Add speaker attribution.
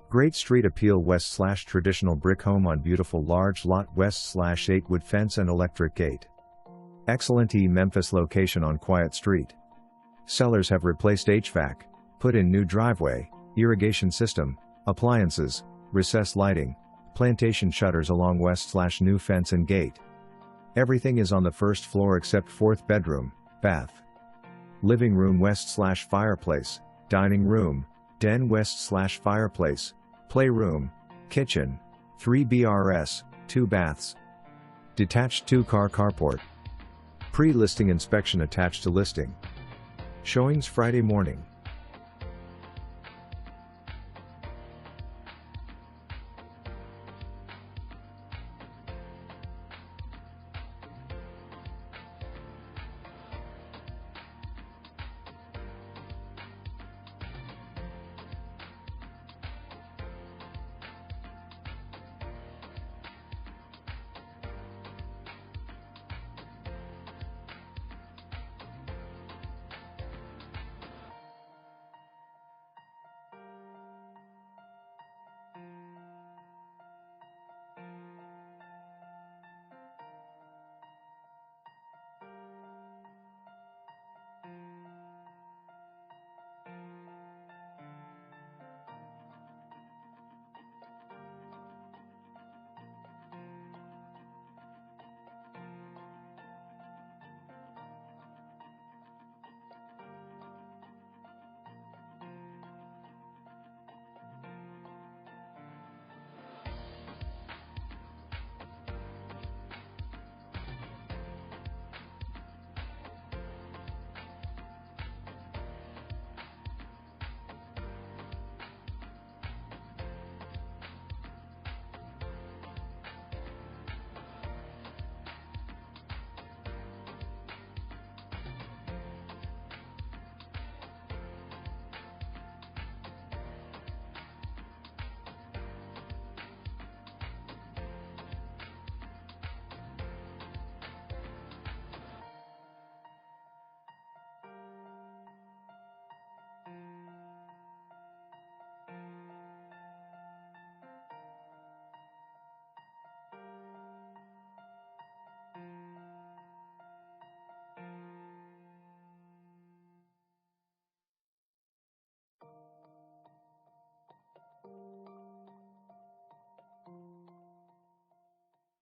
Speaker 1: Great street appeal west/traditional brick home on beautiful large lot west/8 wood fence and electric gate. Excellent Memphis location on quiet street. Sellers have replaced HVAC, put in new driveway, irrigation system, appliances, recessed lighting, plantation shutters along west/new fence and gate. Everything is on the first floor except fourth bedroom, bath. Living room west/fireplace, dining room, den west/fireplace, playroom, kitchen, 3 BRS, 2 baths. Detached 2-car carport. Pre-listing inspection attached to listing. Showings Friday morning.